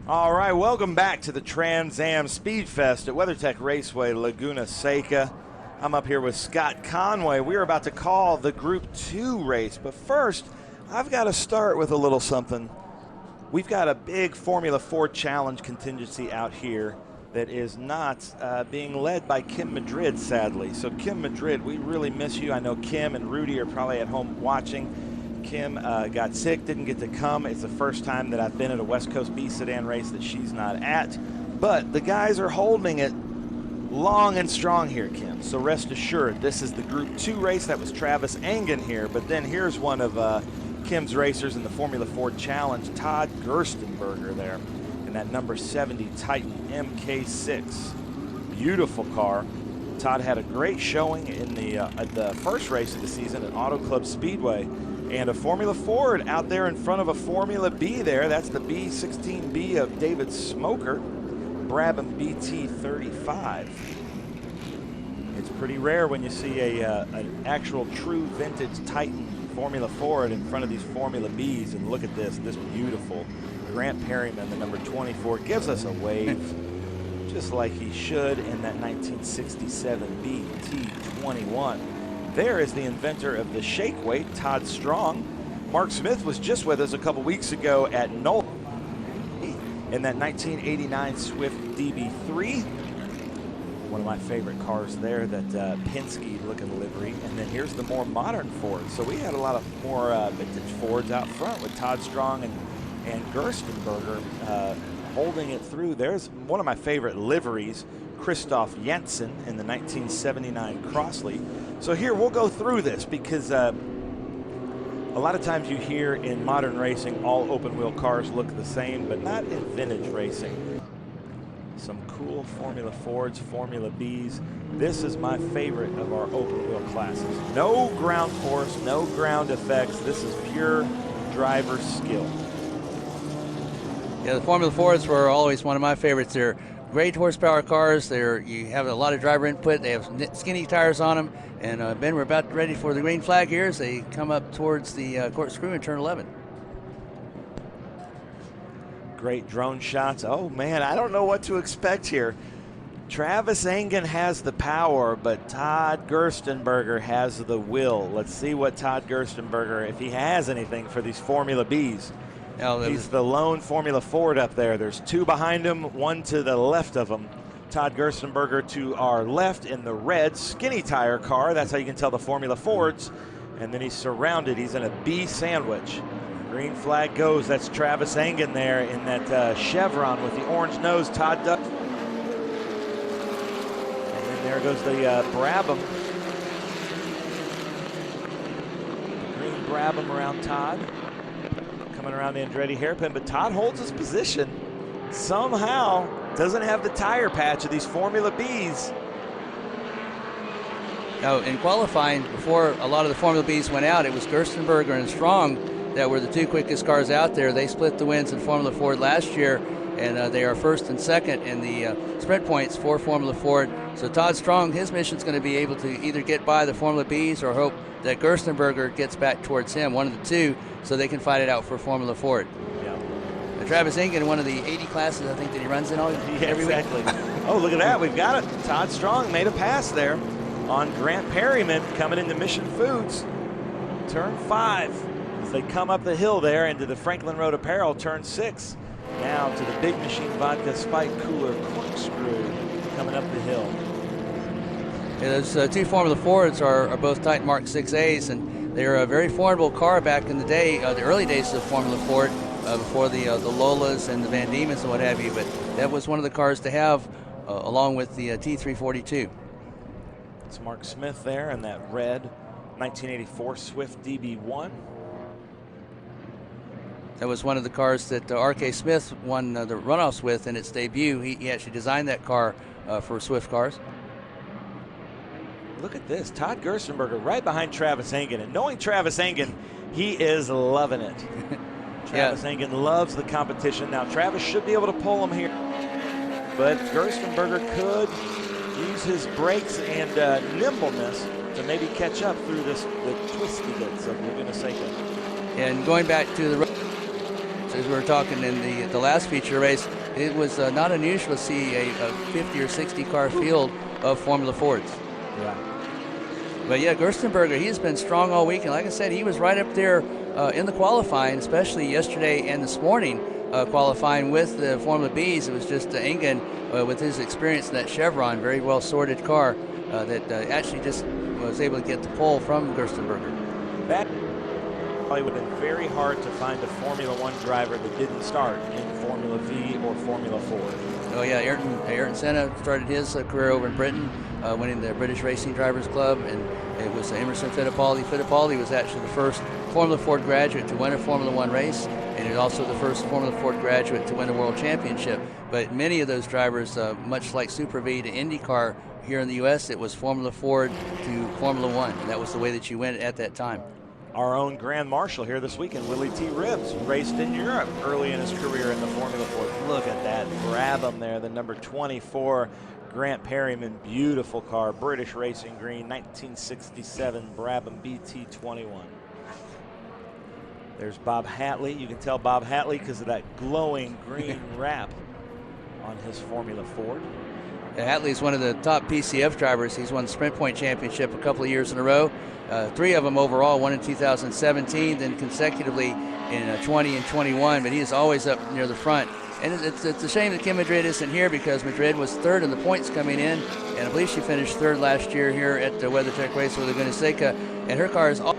All right, welcome back to the Trans Am Speed Fest at WeatherTech Raceway, Laguna, Seca. I'm up here with Scott Conway. We're about to call the Group 2 race, but first, I've got to start with a little something. We've got a big Formula 4 Challenge contingency out here that is not being led by Kim Madrid, sadly. So Kim Madrid, we really miss you. I know Kim and Rudy are probably at home watching. Kim got sick, didn't get to come. It's the first time that I've been at a West Coast B sedan race that she's not at. But the guys are holding it long and strong here, Kim. So rest assured, this is the Group 2 race. That was Travis Engen here. But then here's one of Kim's racers in the Formula 4 Challenge, Todd Gerstenberger there in that number 70 Titan MK6. Beautiful car. Todd had a great showing in the first race of the season at Auto Club Speedway. And a Formula Ford out there in front of a Formula B there. That's the B16B of David Smoker, Brabham BT35. It's pretty rare when you see an actual true vintage Titan Formula Ford in front of these Formula Bs. And look at this beautiful Grant Perryman, the number 24, gives us a wave, just like he should in that 1967 BT21. There is the inventor of the shake weight, Todd Strong. Mark Smith was just with us a couple weeks ago at Knoll in that 1989 Swift DB3. One of my favorite cars there, that Penske looking livery. And then here's the more modern Ford. So we had a lot of more vintage Fords out front with Todd Strong and Gerstenberger holding it through. There's one of my favorite liveries, Christoph Janssen in the 1979 Crossley. So here we'll go through this because a lot of times you hear in modern racing all open wheel cars look the same, but not in vintage racing. Some cool Formula Fords, Formula Bs. This is my favorite of our open wheel classes. No ground force, no ground effects. This is pure driver skill. Yeah, the Formula Fords were always one of my favorites. They're great horsepower cars. You have a lot of driver input. They have skinny tires on them. And Ben, we're about ready for the green flag here as they come up towards the corkscrew in turn 11. Great drone shots. Oh man, I don't know what to expect here. Travis Engen has the power, but Todd Gerstenberger has the will. Let's see what Todd Gerstenberger, if he has anything for these Formula Bs. He's the lone Formula Ford up there. There's two behind him, one to the left of him. Todd Gerstenberger to our left in the red skinny tire car. That's how you can tell the Formula Fords. And then he's surrounded. He's in a B sandwich. Green flag goes. That's Travis Engen there in that Chevron with the orange nose. Todd Duck. And then there goes the Brabham. Green Brabham around Todd. Coming around the Andretti hairpin, but Todd holds his position. Somehow doesn't have the tire patch of these Formula Bs. Now, in qualifying, before a lot of the Formula Bs went out, it was Gerstenberger and Strong that were the two quickest cars out there. They split the wins in Formula Ford last year, and they are first and second in the sprint points for Formula Ford. So Todd Strong, his mission is going to be able to either get by the Formula Bs or hope that Gerstenberger gets back towards him, one of the two, so they can fight it out for Formula Ford. Travis Engen, one of the 80 classes, I think, that he runs in every week. Exactly. Oh, look at that. We've got it. Todd Strong made a pass there on Grant Perryman coming into Mission Foods. Turn 5 as they come up the hill there into the Franklin Road Apparel, turn 6. Now to the Big Machine Vodka Spike Cooler Corkscrew coming up the hill. Yeah, those two Formula Fords are both Titan Mark 6As, and they're a very formidable car back in the day, the early days of Formula Ford. Before the Lolas and the Van Diemen's and what have you, but that was one of the cars to have along with the T342. It's Mark Smith there in that red 1984 Swift DB1. That was one of the cars that R.K. Smith won the runoffs with in its debut. He actually designed that car for Swift cars. Look at this, Todd Gerstenberger right behind Travis Engen, and knowing Travis Engen, he is loving it. Travis Engen loves the competition. Now Travis should be able to pull him here, but Gerstenberger could use his brakes and nimbleness to maybe catch up through the twisty bits of Laguna Seca. And going back to the as we were talking in the last feature race, it was not unusual to see a 50 or 60 car field of Formula Fords. Yeah. But yeah, Gerstenberger, he's been strong all week, and like I said, he was right up there in the qualifying, especially yesterday and this morning, qualifying with the Formula Bs. It was just Engen with his experience in that Chevron, very well sorted car that actually just was able to get the pole from Gerstenberger. That probably would have been very hard to find a Formula One driver that didn't start in Formula V or Formula Ford. Oh yeah, Ayrton Senna started his career over in Britain, winning the British Racing Drivers Club, and it was Emerson Fittipaldi. Fittipaldi was actually the first Formula Ford graduate to win a Formula One race, and he's also the first Formula Ford graduate to win a World Championship. But many of those drivers, much like Super V to IndyCar here in the U.S., it was Formula Ford to Formula One, and that was the way that you went at that time. Our own Grand Marshal here this weekend, Willie T. Ribbs, raced in Europe early in his career in the Formula Ford. Look at that Brabham there, the number 24 Grant Perryman, beautiful car, British Racing Green, 1967 Brabham BT21. There's Bob Hatley. You can tell Bob Hatley because of that glowing green wrap on his Formula Ford. Hatley's one of the top PCF drivers. He's won the Sprint Point Championship a couple of years in a row. 3 of them overall, one in 2017, then consecutively in 20 and 21, but he is always up near the front. And it's a shame that Kim Madrid isn't here, because Madrid was 3rd in the points coming in, and I believe she finished 3rd last year here at the WeatherTech Raceway Laguna Seca, and her car is all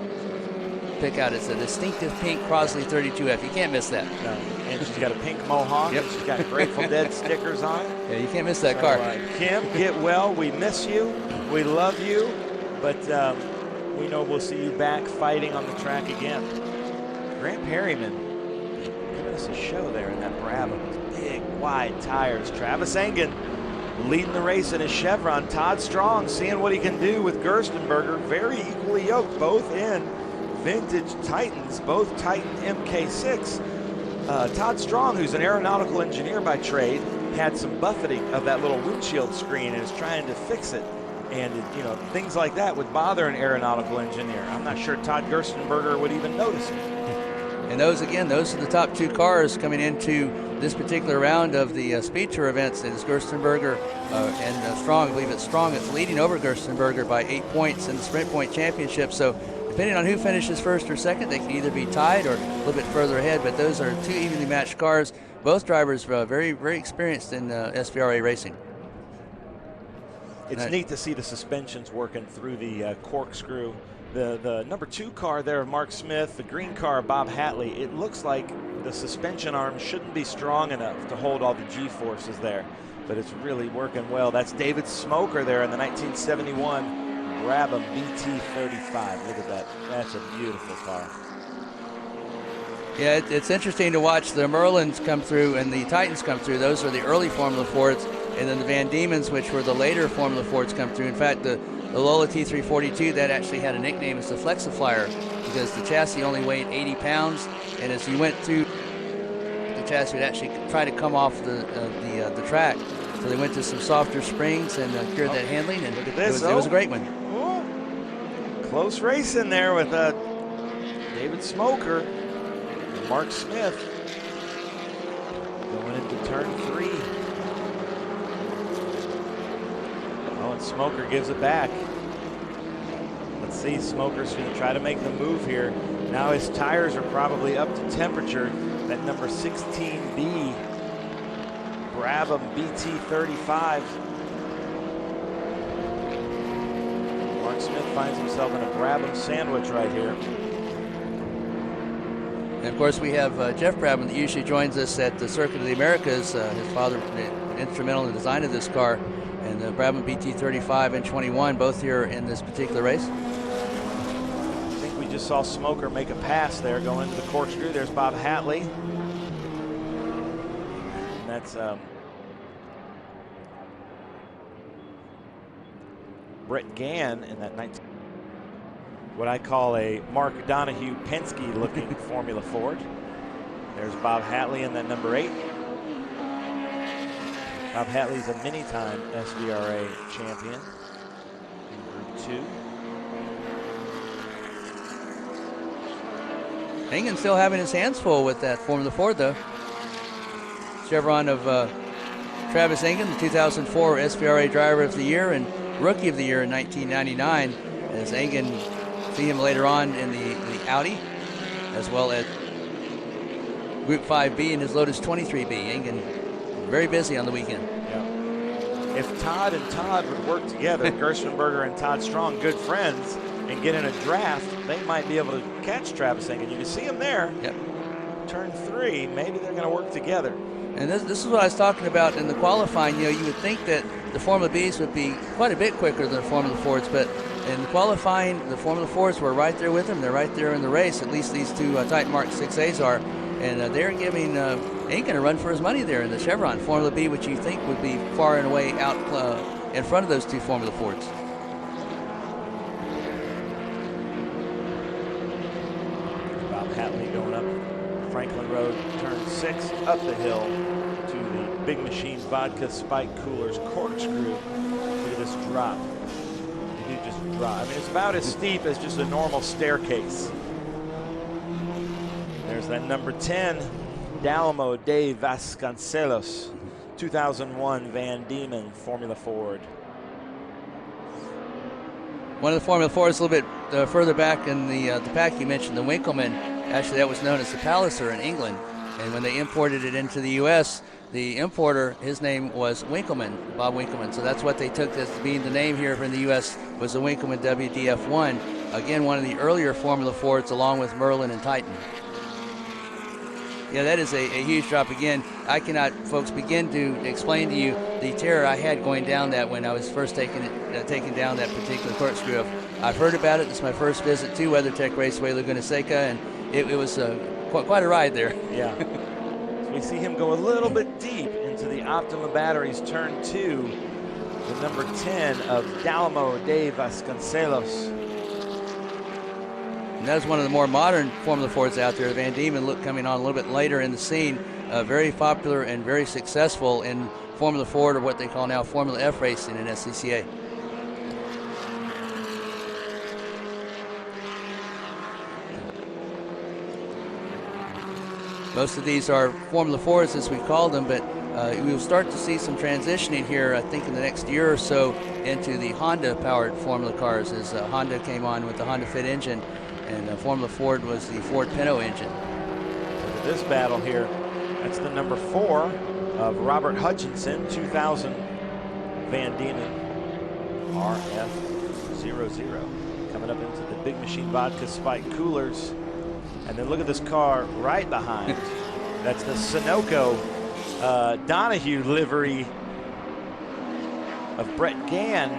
pick out. It's a distinctive pink Crosley 32F. You can't miss that. No. And she's got a pink mohawk. Yep. And she's got Grateful Dead stickers on it. Yeah, you can't miss that car. Kim, get well. We miss you. We love you. But we know we'll see you back fighting on the track again. Grant Perryman giving us a show there in that Brabham. Big, wide tires. Travis Engen leading the race in his Chevron. Todd Strong seeing what he can do with Gerstenberger. Very equally yoked, both in vintage Titans, both Titan MK6. Todd Strong, who's an aeronautical engineer by trade, had some buffeting of that little windshield screen and is trying to fix it. And, you know, things like that would bother an aeronautical engineer. I'm not sure Todd Gerstenberger would even notice it. And those are the top 2 cars coming into this particular round of the Speed Tour events. It is Gerstenberger and Strong. I believe it's Strong that's leading over Gerstenberger by 8 points in the Sprint Point Championship. So depending on who finishes 1st or 2nd, they can either be tied or a little bit further ahead. But those are 2 evenly matched cars. Both drivers very, very experienced in SVRA racing. It's neat to see the suspensions working through the corkscrew. The number 2 car there of Mark Smith, the green car of Bob Hatley, it looks like the suspension arm shouldn't be strong enough to hold all the G-forces there, but it's really working well. That's David Smoker there in the 1971 Brabham BT35. Look at that. That's a beautiful car. Yeah, it's interesting to watch the Merlins come through and the Titans come through. Those are the early Formula Fords, and then the Van Diemens, which were the later Formula Fords, come through. In fact, the Lola T342, that actually had a nickname as the Flexiflyer, because the chassis only weighed 80 pounds, and as you went through, the chassis would actually try to come off the track. So they went to some softer springs and cured that handling, and look at this. It was a great one. Oh, close race in there with David Smoker and Mark Smith going into turn 3. Oh, and Smoker gives it back. Let's see, Smoker's going to try to make the move here. Now his tires are probably up to temperature. That number 16B Brabham BT35. Mark Smith finds himself in a Brabham sandwich right here. And of course, we have Jeff Brabham that usually joins us at the Circuit of the Americas. His father instrumental in the design of this car. And the Brabham BT35 and 21, both here in this particular race. I think we just saw Smoker make a pass there going into the corkscrew. There's Bob Hatley. And that's Brett Gann in that what I call a Mark Donahue Penske looking Formula Ford. There's Bob Hatley in that number 8. Bob Hatley's a many-time SVRA champion in Group 2. Engen still having his hands full with that Formula Ford, though. Chevron of Travis Engen, the 2004 SVRA Driver of the Year and Rookie of the Year in 1999. As Engen, see him later on in the Audi, as well as Group 5B in his Lotus 23B. Engen very busy on the weekend. Yeah. If Todd and Todd would work together, Gerstenberger and Todd Strong, good friends, and get in a draft, they might be able to catch Travis Engen. You can see him there. Yep. Turn 3, maybe they're going to work together. And this is what I was talking about in the qualifying. You know, you would think that the Formula Bs would be quite a bit quicker than the Formula Fords, but in the qualifying, the Formula Fords were right there with them. They're right there in the race. At least these two Titan Mark 6As are. And they're giving Engen a run for his money there in the Chevron Formula B, which you think would be far and away out in front of those two Formula Fords. Bob Hatley going up Franklin Road, turn 6, up the hill to the Big Machine Vodka Spike Coolers corkscrew. Look at this drop. You just drop. I mean, it's about as steep as just a normal staircase. There's that number 10, Dalamo de Vasconcelos, 2001 Van Diemen Formula Ford. One of the Formula Fords a little bit further back in the pack, you mentioned the Winkleman. Actually, that was known as the Palliser in England. And when they imported it into the U.S., the importer, his name was Winkleman, Bob Winkleman. So that's what they took as being the name here in the U.S. was the Winkleman WDF1. Again, one of the earlier Formula Fords along with Merlin and Titan. Yeah, that is a huge drop. Again, I cannot, folks, begin to explain to you the terror I had going down that when I was first taking down that particular corkscrew. I've heard about it. It's my first visit to WeatherTech Raceway Laguna Seca, and it was quite a ride there. Yeah. So we see him go a little bit deep into the Optima Batteries turn 2, the number 10 of Dalamo de Vasconcelos. And that is one of the more modern Formula Fords out there. Van Diemen coming on a little bit later in the scene. Very popular and very successful in Formula Ford, or what they call now Formula F racing in SCCA. Most of these are Formula Fords, as we call them, but we'll start to see some transitioning here, I think, in the next year or so into the Honda-powered Formula cars, as Honda came on with the Honda Fit engine, and Formula Ford was the Ford Pinto engine. Look at this battle here. That's the number 4 of Robert Hutchinson, 2000 Van Diemen RF00. Coming up into the Big Machine Vodka Spike Coolers. And then look at this car right behind. That's the Sunoco Donahue livery of Brett Gann,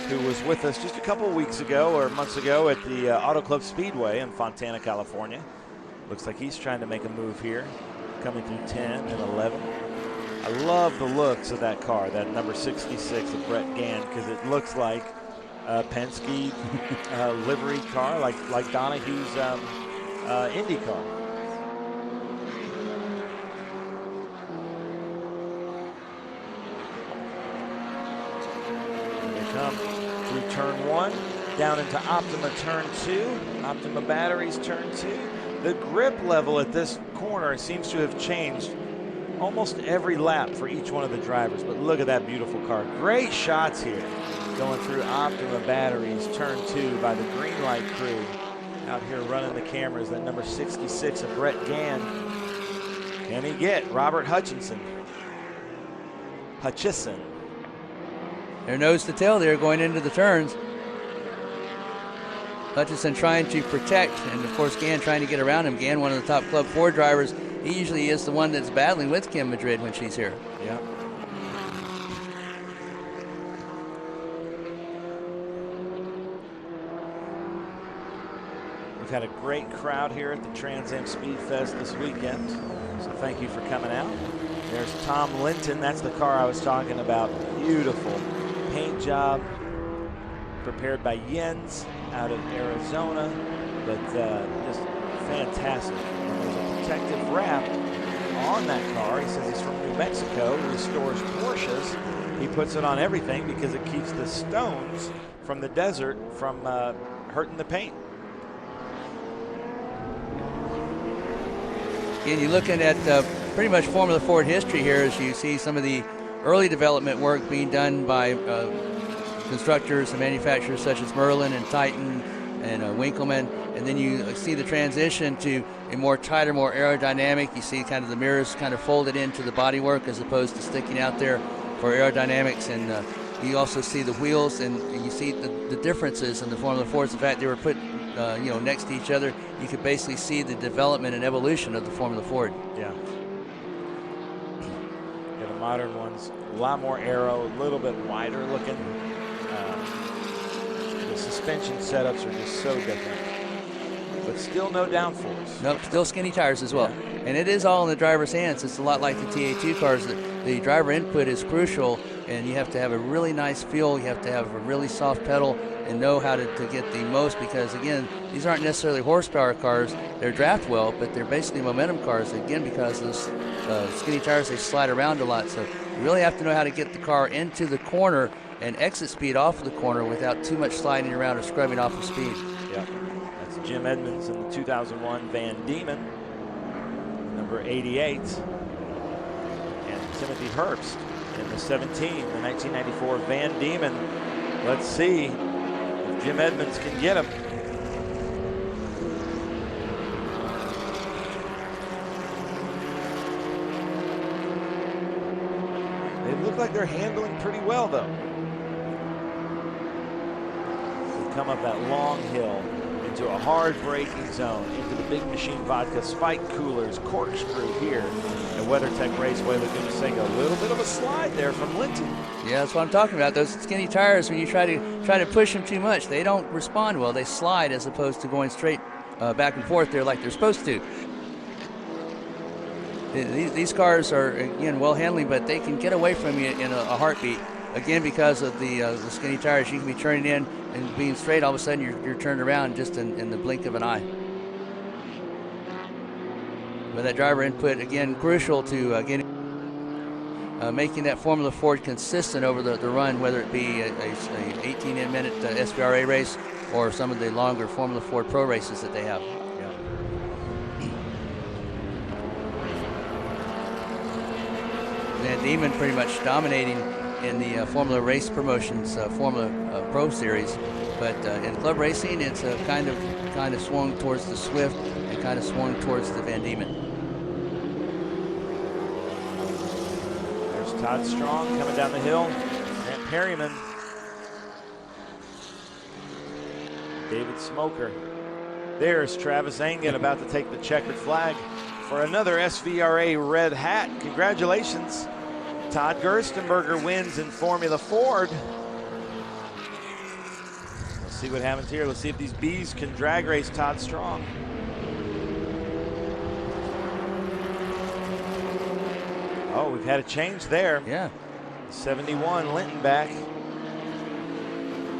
who was with us just a couple weeks ago or months ago at the Auto Club Speedway in Fontana, California. Looks like he's trying to make a move here, coming through 10 and 11. I love the looks of that car, that number 66 of Brett Gann, because it looks like a Penske livery car, like Donahue's Indy car. Here they come through turn 1, down into Optima turn 2, Optima Batteries turn 2. The grip level at this corner seems to have changed almost every lap for each one of the drivers, but look at that beautiful car. Great shots here going through Optima Batteries turn 2 by the green light crew. Out here running the cameras, that number 66 of Brett Gann. Can he get Robert Hutchison? Their nose to tail there going into the turns. Hutchison trying to protect, and of course Gann trying to get around him. Gann, one of the top Club 4 drivers. He usually is the one that's battling with Kim Madrid when she's here. Yeah. We've had a great crowd here at the Trans Am Speed Fest this weekend, so thank you for coming out. There's Tom Linton. That's the car I was talking about. Beautiful paint job prepared by Jens out of Arizona, but just fantastic. And there's a protective wrap on that car. He says he's from New Mexico, restores Porsches. He puts it on everything because it keeps the stones from the desert from hurting the paint. Again, you're looking at pretty much Formula Ford history here as you see some of the early development work being done by constructors and manufacturers such as Merlin and Titan and Winkleman, and then you see the transition to a more tighter, more aerodynamic. You see kind of the mirrors kind of folded into the bodywork as opposed to sticking out there for aerodynamics, and you also see the wheels, and you see the differences in the Formula Fords. In fact, they were put next to each other. You could basically see the development and evolution of the Formula Ford. Yeah. The modern ones, a lot more aero, a little bit wider looking. The suspension setups are just so different, but still no downforce. Nope, still skinny tires as well. Yeah. And it is all in the driver's hands. It's a lot like the TA2 cars. The driver input is crucial, and you have to have a really nice feel. You have to have a really soft pedal and know how to get the most, because, again, these aren't necessarily horsepower cars. They're draft well, but they're basically momentum cars, again, because those skinny tires, they slide around a lot. So you really have to know how to get the car into the corner and exit speed off of the corner without too much sliding around or scrubbing off of speed. Yeah, that's Jim Edmonds in the 2001 Van Diemen, number 88, and Timothy Herbst in the 17, the 1994 Van Diemen. Let's see if Jim Edmonds can get him. They look like they're handling pretty well, though. Come up that long hill into a hard braking zone, into the Big Machine Vodka Spike Coolers corkscrew here at WeatherTech Raceway, Laguna Seca. A little bit of a slide there from Linton. Yeah, that's what I'm talking about. Those skinny tires, when you try to push them too much, they don't respond well. They slide as opposed to going straight back and forth there like they're supposed to. These cars are, again, well handling, but they can get away from you in a heartbeat. Again, because of the skinny tires, you can be turning in and being straight. All of a sudden, you're turned around just in the blink of an eye. But that driver input, again, crucial to making that Formula Ford consistent over the run, whether it be a 18-minute SVRA race or some of the longer Formula Ford Pro races that they have. Yeah. Van Diemen pretty much dominating in the Formula Race Promotions Formula Pro Series, but in club racing, it's kind of swung towards the Swift and kind of swung towards the Van Diemen. There's Todd Strong coming down the hill. Grant Perryman. David Smoker. There's Travis Engen about to take the checkered flag for another SVRA red hat. Congratulations. Todd Gerstenberger wins in Formula Ford. Let's see what happens here. Let's see if these Bs can drag race Todd Strong. Oh, we've had a change there. Yeah. 71, Linton back.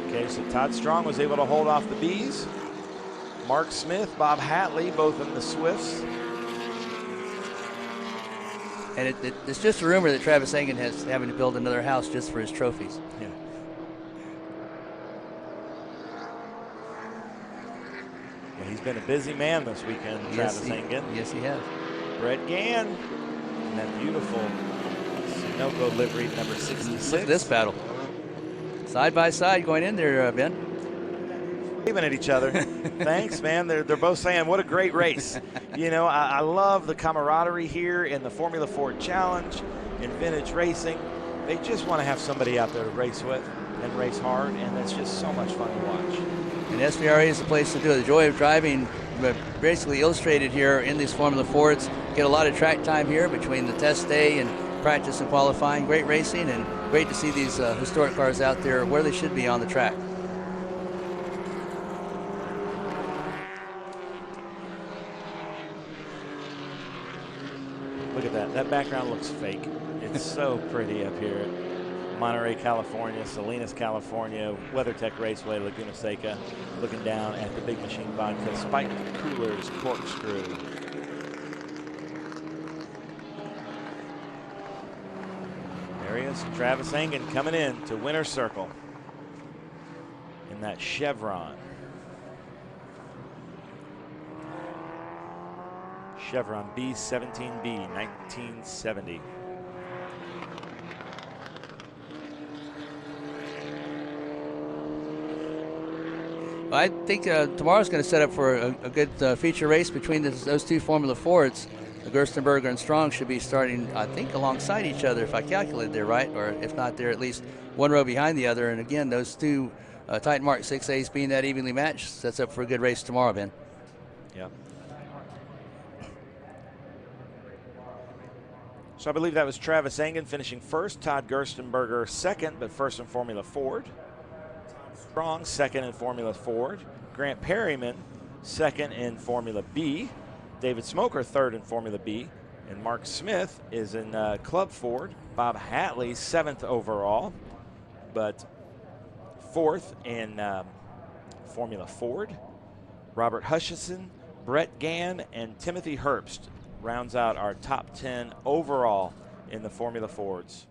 Okay, so Todd Strong was able to hold off the Bs. Mark Smith, Bob Hatley, both in the Swifts. And it's just a rumor that Travis Engen has having to build another house just for his trophies. Yeah. Yeah, he's been a busy man this weekend, Travis Engen. Yes, he has. Brett Gann, and that beautiful Sunoco livery number 66. Look at this battle. Side by side going in there, Ben. Waving at each other. Thanks, man. They're both saying, what a great race. You know, I love the camaraderie here in the Formula Ford Challenge, in vintage racing. They just want to have somebody out there to race with and race hard, and it's just so much fun to watch. And SVRA is the place to do it. The joy of driving, basically illustrated here in these Formula Fords. Get a lot of track time here between the test day and practice and qualifying. Great racing, and great to see these historic cars out there where they should be on the track. Look at that. That background looks fake. It's so pretty up here at Monterey, California, Salinas, California, WeatherTech Raceway, Laguna Seca, looking down at the Big Machine Vodka Spike Coolers corkscrew. There he is, Travis Engen coming in to winner's circle in that Chevron. Chevron B17B, 1970. I think tomorrow's going to set up for a good feature race between those two Formula Fords. Gerstenberger and Strong should be starting, I think, alongside each other, if I calculated there right, or if not, they're at least one row behind the other. And again, those two Titan Mark 6As being that evenly matched sets up for a good race tomorrow, Ben. Yeah. So I believe that was Travis Engen finishing first, Todd Gerstenberger second, but first in Formula Ford. Strong second in Formula Ford. Grant Perryman second in Formula B. David Smoker third in Formula B. And Mark Smith is in Club Ford. Bob Hatley seventh overall, but fourth in Formula Ford. Robert Hutchison, Brett Gann, and Timothy Herbst rounds out our top 10 overall in the Formula Fords.